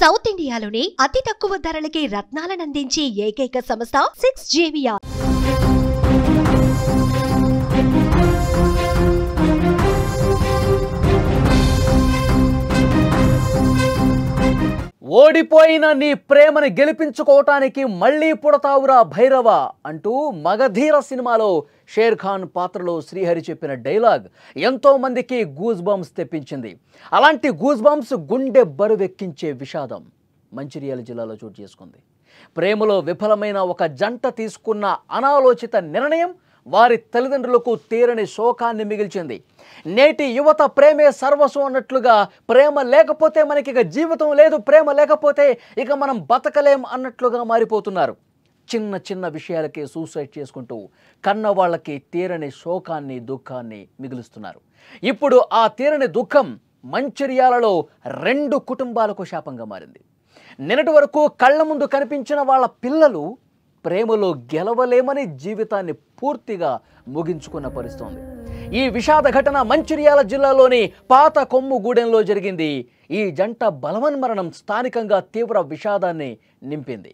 South ఇండియాలోనే అతి తక్కువ ధరలకి రత్నాలనందించే ఏకైక సంస్థ 6JVR. ఓడిపోయిన నీ ప్రేమని గెలిపించుకోవటానికి మళ్ళీ పుడతావురా భైరవ అంటూ మగధీర సినిమాలో షేర్ ఖాన్ పాత్రలో శ్రీహరి చెప్పిన డైలాగ్ ఎంతో మందికి గూస్ బంప్స్ తెప్పించింది. అలాంటి గూస్ బంప్స్ గుండె బరువెక్కించే విషాదం మంచిర్యాల జిల్లాలో చోటు చేసుకుంది. ప్రేమలో విఫలమైన ఒక జంట తీసుకున్న అనాలోచిత నిర్ణయం వారి తల్లిదండ్రులకు తీరని శోకాన్ని మిగిల్చింది. నేటి యువత ప్రేమే సర్వస్వం అన్నట్లుగా ప్రేమ లేకపోతే మనకి ఇక జీవితం లేదు, ప్రేమ లేకపోతే ఇక మనం బతకలేం అన్నట్లుగా మారిపోతున్నారు. చిన్న చిన్న విషయాలకే సూసైడ్ చేసుకుంటూ కన్న వాళ్ళకి తీరని శోకాన్ని దుఃఖాన్ని మిగులుస్తున్నారు. ఇప్పుడు ఆ తీరని దుఃఖం మంచిర్యాలలో 2 కుటుంబాలకు శాపంగా మారింది. నిన్నటి వరకు కళ్ళ ముందు కనిపించిన వాళ్ళ పిల్లలు ప్రేమలో గెలవలేమని జీవితాన్ని పూర్తిగా ముగించుకున్న పరిస్థితి. ఈ విషాద ఘటన మంచిర్యాల జిల్లాలోని పాత కొమ్ముగూడెంలో జరిగింది. ఈ జంట బలవన్మరణం స్థానికంగా తీవ్ర విషాదాన్ని నింపింది.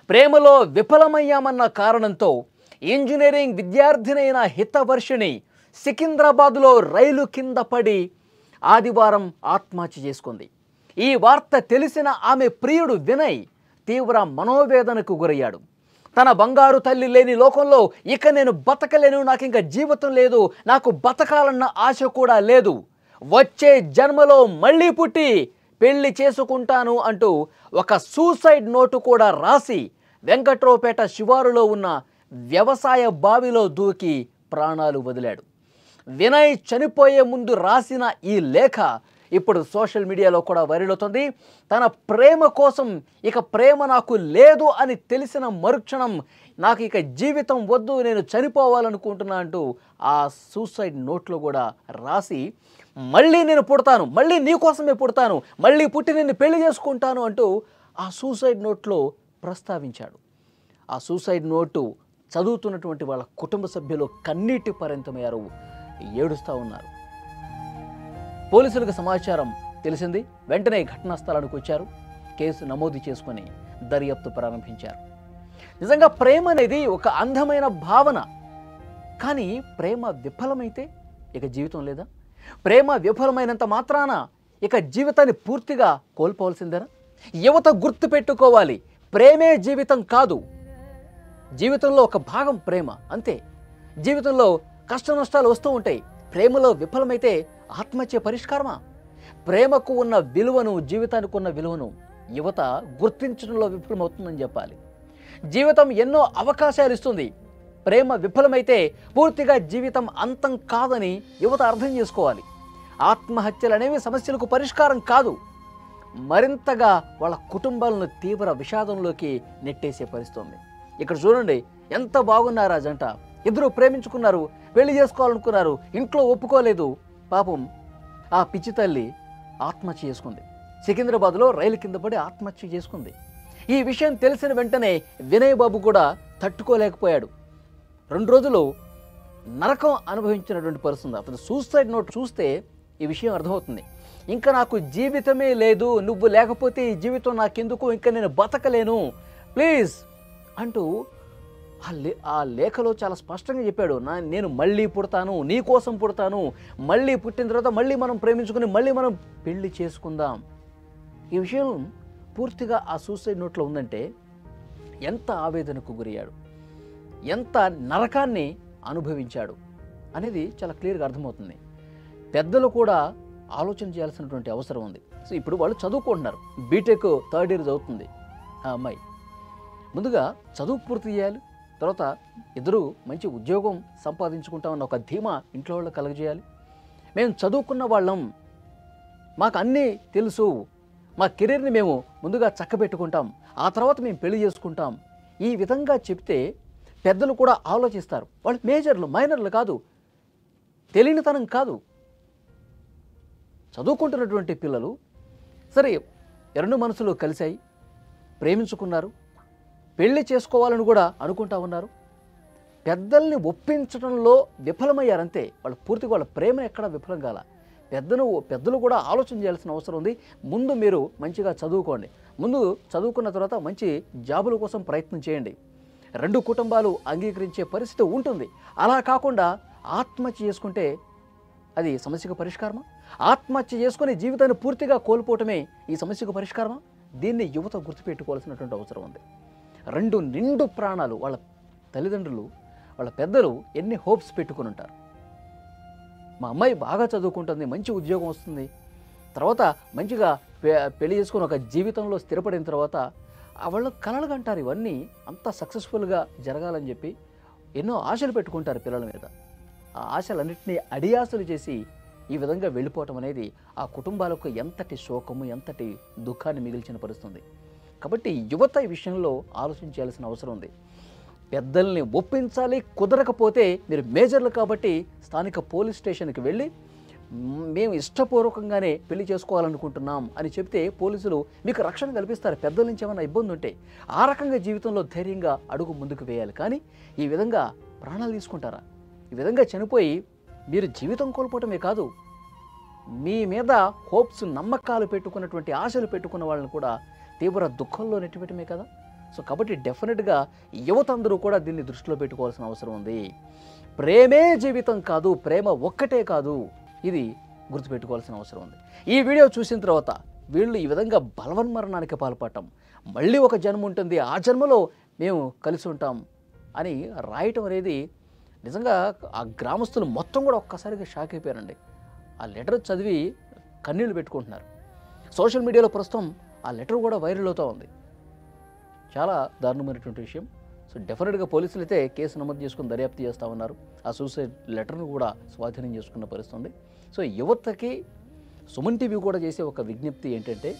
ప్రేమలో విఫలమయ్యామన్న కారణంతో ఇంజనీరింగ్ విద్యార్థినైన హితవర్షిణి సికింద్రాబాద్లో రైలు కింద పడి ఆదివారం ఆత్మహత్య చేసుకుంది. ఈ వార్త తెలిసిన ఆమె ప్రియుడు వినయ్ తీవ్ర మనోవేదనకు గురయ్యాడు. తన బంగారు తల్లి లేని లోకంలో ఇక నేను బతకలేను, నాకు ఇంకా జీవితం లేదు, నాకు బతకాలన్న ఆశ కూడా లేదు, వచ్చే జన్మలో మళ్ళీ పుట్టి పెళ్లి చేసుకుంటాను అంటూ ఒక సూసైడ్ నోటు కూడా రాసి వెంకట్రావుపేట శివారులో ఉన్న వ్యవసాయ బావిలో దూకి ప్రాణాలు వదిలాడు. వినయ్ చనిపోయే ముందు రాసిన ఈ లేఖ ఇప్పుడు సోషల్ మీడియాలో కూడా వైరల్ అవుతుంది. తన ప్రేమ కోసం ఇక ప్రేమ నాకు లేదు అని తెలిసిన మరుక్షణం నాకు ఇక జీవితం వద్దు, నేను చనిపోవాలనుకుంటున్నా అంటూ ఆ సూసైడ్ నోట్లో కూడా రాసి మళ్ళీ నేను పుడతాను, మళ్ళీ నీకోసమే పుడతాను, మళ్ళీ పుట్టి నిన్ను పెళ్లి చేసుకుంటాను అంటూ ఆ సూసైడ్ నోట్లో ప్రస్తావించాడు. ఆ సూసైడ్ నోటు చదువుతున్నటువంటి వాళ్ళ కుటుంబ సభ్యులు కన్నీటి పర్యంతమయ్యారు, ఏడుస్తూ ఉన్నారు. పోలీసులకు సమాచారం తెలిసింది. వెంటనే ఘటనా స్థలానికి వచ్చారు. కేసు నమోదు చేసుకుని దర్యాప్తు ప్రారంభించారు. నిజంగా ప్రేమ అనేది ఒక అందమైన భావన. కానీ ప్రేమ విఫలమైతే ఇక జీవితం లేదా? ప్రేమ విఫలమైనంత మాత్రాన ఇక జీవితాన్ని పూర్తిగా కోల్పోవాల్సిందేనా? యువత గుర్తుపెట్టుకోవాలి, ప్రేమే జీవితం కాదు. జీవితంలో ఒక భాగం ప్రేమ, అంతే. జీవితంలో కష్ట నష్టాలు వస్తూ ఉంటాయి. ప్రేమలో విఫలమైతే ఆత్మహత్య పరిష్కారమా? ప్రేమకు ఉన్న విలువను, జీవితానికి ఉన్న విలువను యువత గుర్తించడంలో విఫలమవుతుందని చెప్పాలి. జీవితం ఎన్నో అవకాశాలు ఇస్తుంది. ప్రేమ విఫలమైతే పూర్తిగా జీవితం అంతం కాదని యువత అర్థం చేసుకోవాలి. ఆత్మహత్యలు అనేవి సమస్యలకు పరిష్కారం కాదు, మరింతగా వాళ్ళ కుటుంబాలను తీవ్ర విషాదంలోకి నెట్టేసే పరిస్థితి. ఇక్కడ చూడండి, ఎంత బాగున్నారు ఆ జంట. ఇద్దరు ప్రేమించుకున్నారు, పెళ్లి చేసుకోవాలనుకున్నారు, ఇంట్లో ఒప్పుకోలేదు. పాపం ఆ పిచ్చి తల్లి ఆత్మహత్య చేసుకుంది. సికింద్రాబాద్లో రైలు కింద పడి ఆత్మహత్య చేసుకుంది. ఈ విషయం తెలిసిన వెంటనే వినయ్ బాబు కూడా తట్టుకోలేకపోయాడు. 2 రోజులు నరకం అనుభవించినటువంటి పరిస్థితి. అతను సూసైడ్ నోట్ చూస్తే ఈ విషయం అర్థమవుతుంది. ఇంకా నాకు జీవితమే లేదు, నువ్వు లేకపోతే ఈ జీవితం నాకెందుకు, ఇంకా నేను బతకలేను, ప్లీజ్ అంటూ ఆ లేఖలో చాలా స్పష్టంగా చెప్పాడు. నేను మళ్ళీ పుడతాను, నీ కోసం పుడతాను, మళ్ళీ పుట్టిన తర్వాత మళ్ళీ మనం ప్రేమించుకుని మళ్ళీ మనం పెళ్లి చేసుకుందాం. ఈ విషయం పూర్తిగా ఆ సూసైడ్ నోట్లో ఉందంటే ఎంత ఆవేదనకు గురయ్యాడు, ఎంత నరకాన్ని అనుభవించాడు అనేది చాలా క్లియర్గా అర్థమవుతుంది. పెద్దలు కూడా ఆలోచన చేయాల్సినటువంటి అవసరం ఉంది. సో ఇప్పుడు వాళ్ళు చదువుకుంటున్నారు, బీటెక్ 3rd ఇయర్ చదువుతుంది ఆ అమ్మాయి. ముందుగా చదువు పూర్తి చేయాలి, తర్వాత ఇద్దరు మంచి ఉద్యోగం సంపాదించుకుంటామన్న ఒక ధీమా ఇంట్లో వాళ్ళు కలుగజేయాలి. మేము చదువుకున్న వాళ్ళం, మాకు అన్నీ తెలుసు, మా కెరీర్ని మేము ముందుగా చక్కబెట్టుకుంటాం, ఆ తర్వాత మేము పెళ్లి చేసుకుంటాం, ఈ విధంగా చెప్తే పెద్దలు కూడా ఆలోచిస్తారు. వాళ్ళు మేజర్లు, మైనర్లు కాదు, తెలియనితనం కాదు. చదువుకుంటున్నటువంటి పిల్లలు సరే 2 మనసులు కలిశాయి, ప్రేమించుకున్నారు, పెళ్లి చేసుకోవాలని కూడా అనుకుంటా ఉన్నారు. పెద్దల్ని ఒప్పించడంలో విఫలమయ్యారంతే. వాళ్ళు పూర్తిగా వాళ్ళ ప్రేమ ఎక్కడ విఫలం కాల. పెద్దలు కూడా ఆలోచన చేయాల్సిన అవసరం ఉంది. ముందు మీరు మంచిగా చదువుకోండి, ముందు చదువుకున్న తర్వాత మంచి జాబుల కోసం ప్రయత్నం చేయండి. 2 కుటుంబాలు అంగీకరించే పరిస్థితి ఉంటుంది. అలా కాకుండా ఆత్మహత్య చేసుకుంటే అది సమస్యకు పరిష్కారమా? ఆత్మహత్య చేసుకుని జీవితాన్ని పూర్తిగా కోల్పోవటమే ఈ సమస్యకు పరిష్కారమా? దీన్ని యువత గుర్తుపెట్టుకోవాల్సినటువంటి అవసరం ఉంది. 2 నిండు ప్రాణాలు వాళ్ళ తల్లిదండ్రులు, వాళ్ళ పెద్దలు ఎన్ని హోప్స్ పెట్టుకుని ఉంటారు. మా అమ్మాయి బాగా చదువుకుంటుంది, మంచి ఉద్యోగం వస్తుంది, తర్వాత మంచిగా పెళ్లి చేసుకుని ఒక జీవితంలో స్థిరపడిన తర్వాత వాళ్ళు కలలు కంటారు. ఇవన్నీ అంత సక్సెస్ఫుల్గా జరగాలని చెప్పి ఎన్నో ఆశలు పెట్టుకుంటారు పిల్లల మీద. ఆ ఆశలన్నింటినీ అడియాసలు చేసి ఈ విధంగా వెళ్ళిపోవటం అనేది ఆ కుటుంబాలకు ఎంతటి శోకము, ఎంతటి దుఃఖాన్ని మిగిల్చిన పరిస్థితుంది. కాబట్టి యువత ఈ విషయంలో ఆలోచించాల్సిన అవసరం ఉంది. పెద్దల్ని ఒప్పించాలి. కుదరకపోతే మీరు మేజర్లు కాబట్టి స్థానిక పోలీస్ స్టేషన్కి వెళ్ళి మేము ఇష్టపూర్వకంగానే పెళ్లి చేసుకోవాలనుకుంటున్నాం అని చెప్తే పోలీసులు మీకు రక్షణ కల్పిస్తారు. పెద్దల నుంచి ఏమైనా ఇబ్బంది ఉంటే ఆ రకంగా జీవితంలో ధైర్యంగా అడుగు ముందుకు వేయాలి. కానీ ఈ విధంగా ప్రాణాలు తీసుకుంటారా? ఈ విధంగా చనిపోయి మీరు జీవితం కోల్పోవటమే కాదు, మీ మీద హోప్స్, నమ్మకాలు పెట్టుకున్నటువంటి ఆశలు పెట్టుకున్న వాళ్ళని కూడా తీవ్ర దుఃఖంలో నెట్టిపెట్టమే కదా. సో కాబట్టి డెఫినెట్గా యువత అందరూ కూడా దీన్ని దృష్టిలో పెట్టుకోవాల్సిన అవసరం ఉంది. ప్రేమే జీవితం కాదు, ప్రేమ ఒక్కటే కాదు, ఇది గుర్తుపెట్టుకోవాల్సిన అవసరం ఉంది. ఈ వీడియో చూసిన తర్వాత వీళ్ళు ఈ విధంగా బలవన్మరణానికి పాల్పడటం, మళ్ళీ ఒక జన్మ ఉంటుంది, ఆ జన్మలో మేము కలిసి ఉంటాం అని రాయటం అనేది నిజంగా ఆ గ్రామస్తులు మొత్తం కూడా ఒక్కసారిగా షాక్ అయిపోయారండి. ఆ లెటర్ చదివి కన్నీళ్లు పెట్టుకుంటున్నారు. సోషల్ మీడియాలో ప్రస్తుతం ఆ లెటర్ కూడా వైరల్ అవుతూ ఉంది. చాలా దారుణమైనటువంటి విషయం. సో డెఫినెట్గా పోలీసులు అయితే కేసు నమోదు చేసుకుని దర్యాప్తు చేస్తూ ఉన్నారు. ఆ సూసైడ్ లెటర్ను కూడా స్వాధీనం చేసుకున్న పరిస్థితి ఉంది. సో యువతకి సుమన్ టీవీ కూడా చేసే ఒక విజ్ఞప్తి ఏంటంటే,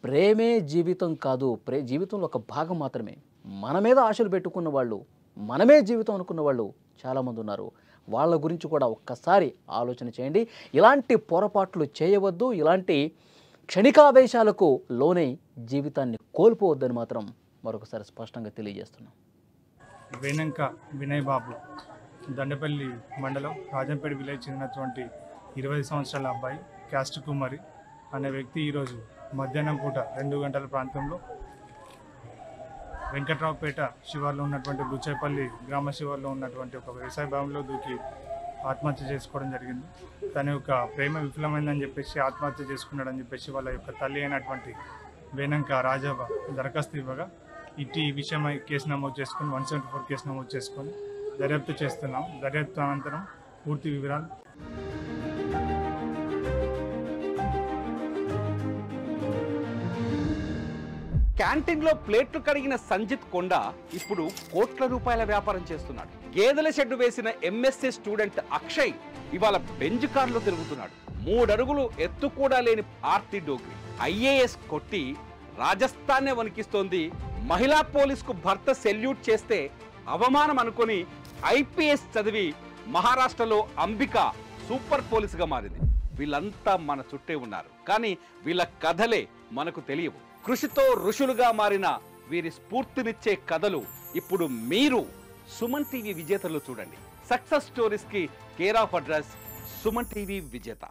ప్రేమే జీవితం కాదు, జీవితంలో ఒక భాగం మాత్రమే. మన మీద ఆశలు పెట్టుకున్న వాళ్ళు, మనమే జీవితం అనుకున్న వాళ్ళు చాలామంది ఉన్నారు. వాళ్ళ గురించి కూడా ఒక్కసారి ఆలోచన చేయండి. ఇలాంటి పొరపాట్లు చేయవద్దు. ఇలాంటి క్షణికావేశాలకు లోనై జీవితాన్ని కోల్పోవద్దని మాత్రం మరొకసారి స్పష్టంగా తెలియజేస్తున్నాం. వేనంక వినయ్ బాబు, దండపల్లి మండలం రాజంపేట విలేజ్ చెందినటువంటి 20 సంవత్సరాల అబ్బాయి క్యాస్ట్ కుమారి అనే వ్యక్తి ఈరోజు మధ్యాహ్నం పూట 2 గంటల ప్రాంతంలో వెంకట్రావుపేట శివార్లో ఉన్నటువంటి బుచ్చేపల్లి గ్రామ శివార్లో ఉన్నటువంటి ఒక వ్యవసాయ భవనంలో దూకి ఆత్మహత్య చేసుకోవడం జరిగింది. తన యొక్క ప్రేమ విఫలమైందని చెప్పేసి ఆత్మహత్య చేసుకున్నాడని చెప్పేసి వాళ్ళ యొక్క తల్లి అయినటువంటి వేనంక రాజాబా దరఖాస్తు ఇవ్వగా ఈ విషయమై కేసు నమోదు చేసుకుని 174 కేసు నమోదు చేసుకొని దర్యాప్తు చేస్తున్నాం. దర్యాప్తు అనంతరం పూర్తి వివరాలు క్యాంటీన్లో ప్లేట్లు కడిగిన సంజిత్ కొండ ఇప్పుడు కోట్ల రూపాయల వ్యాపారం చేస్తున్నాడు. గేదెల షెడ్డు వేసిన ఎంఎస్సీ స్టూడెంట్ అక్షయ్ ఇవాళ బెంజ్ కార్లో తిరుగుతున్నాడు. 3 అడుగులు ఎత్తు కూడా లేని ఆర్తి డోగ్రి ఐఏఎస్ కొట్టి రాజస్థాన్నే వణికిస్తోంది. మహిళా పోలీసుకు భర్త సెల్యూట్ చేస్తే అవమానం అనుకొని ఐపీఎస్ చదివి మహారాష్ట్రలో అంబిక సూపర్ పోలీసుగా మారింది. వీళ్ళంతా మన చుట్టే ఉన్నారు, కానీ వీళ్ళ కథలే మనకు తెలియవు. కృషితో ఋషులుగా మారిన వీరి స్ఫూర్తినిచ్చే కథలు ఇప్పుడు మీరు సుమన్ టీవీ విజేతలు చూడండి. సక్సెస్ స్టోరీస్ కి care of address Suman TV విజేత.